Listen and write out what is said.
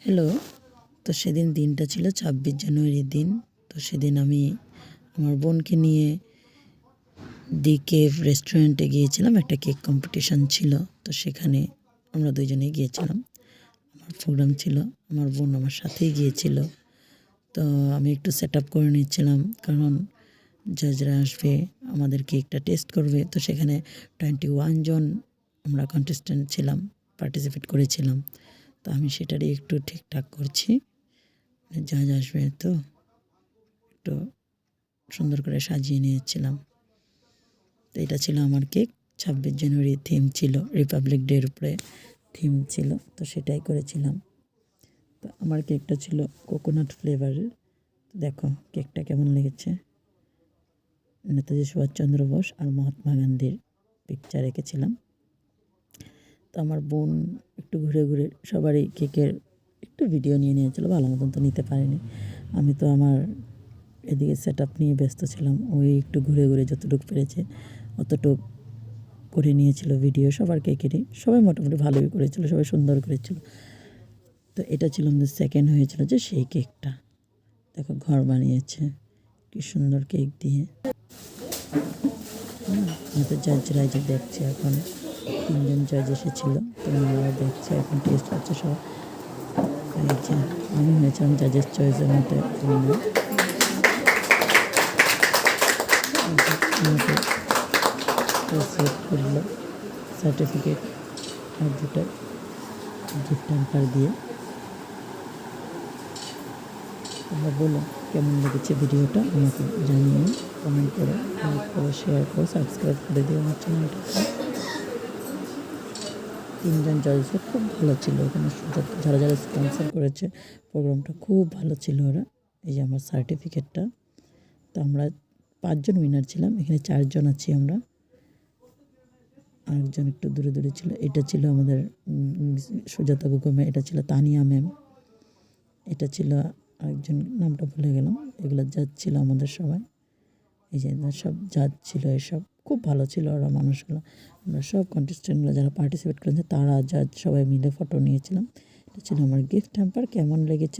Hello. তো সেদিন দিনটা ছিল ২৬ জানুয়ারির দিন। তো সেদিন আমি আমার বোনকে নিয়ে দি কেভ রেস্টুরেন্টে গিয়েছিলাম। একটা কেক কম্পিটিশন ছিল। তো সেখানে আমরা দুজনেই গিয়েছিলাম। আমার প্রোগ্রাম ছিল। আমার বোন আমার সাথেই গিয়েছিল। তো আমি একটু সেট আপ করে নিচ্ছিলাম, কারণ জাজরা আসবে, আমাদের কেকটা টেস্ট করবে। তো সেখানে 21 জন আমরা কন্টেস্ট্যান্ট ছিলাম, পার্টিসিপেট করেছিলাম। তো আমি সেটারই একটু ঠিকঠাক করছি। জাজ আসবে তো একটু সুন্দর করে সাজিয়ে নিয়েছিলাম। তো এটা ছিল আমার কেক। ২৬ জানুয়ারি থিম ছিল, রিপাবলিক ডের উপরে থিম ছিল, তো সেটাই করেছিলাম। তো আমার কেকটা ছিল কোকোনাট ফ্লেভারের। দেখো কেকটা কেমন লেগেছে। নেতাজি সুভাষচন্দ্র বোস আর মহাত্মা গান্ধীর পিকচার এঁকেছিলাম। তো আমার বোন একটু ঘুরে ঘুরে সবারই কেকের একটু ভিডিও নিয়ে নিয়েছিল, ভালো মতন তো নিতে পারিনি। আমি তো আমার এদিকে সেট আপ নিয়ে ব্যস্ত ছিলাম। ওই একটু ঘুরে ঘুরে যতটুকু পেরেছে অতটুক করে নিয়েছিল ভিডিও সবার কেকেরই। সবাই মোটামুটি ভালোই করেছিল, সবাই সুন্দর করেছিল। তো এটা ছিল আমাদের সেকেন্ড হয়েছিল যে সেই কেকটা। দেখো ঘর বানিয়েছে কি সুন্দর কেক দিয়ে। আমাদের জাজরা যে দেখছে এখন, 3জন জাজ এসেছিলো, তো ওনারা দেখছে এখন, টেস্ট করছে সব। আমি হয়েছিলাম জাজের চয়েসের মধ্যে। সিলেক্ট করলো সার্টিফিকেট আর দুটো গিফট হ্যাম্পার দিয়ে। তোমরা বলো কেমন লেগেছে ভিডিওটা, আমাকে জানিও, কমেন্ট করো, লাইক করো, শেয়ার করো, সাবস্ক্রাইব করে দিও আমার চ্যানেলটা। 3জন জজেসও খুব ভালো ছিল এখানে, যারা যারা স্পন্সর করেছে প্রোগ্রামটা খুব ভালো ছিল ওরা। এই যে আমার সার্টিফিকেটটা। তো আমরা 5 জন উইনার ছিলাম, এখানে 4 জন আছি আমরা। আরেকজন একটু দূরে দূরে ছিল। এটা ছিল আমাদের সুজাতা বেগম, এটা ছিল তানিয়া ম্যাম, এটা ছিল আরেকজন, নামটা ভুলে গেলাম। এগুলো জাজ ছিল আমাদের সবাই। এই যে সব জাজ ছিল, এসব খুব ভালো ছিল ওরা মানুষগুলো। আমরা সব কন্টেস্টেন্টগুলো যারা পার্টিসিপেট করেছে তারা জাজ সবাই মিলে ফটো নিয়েছিলাম। এটা ছিল আমার গিফট হ্যাম্পার। কেমন লেগেছে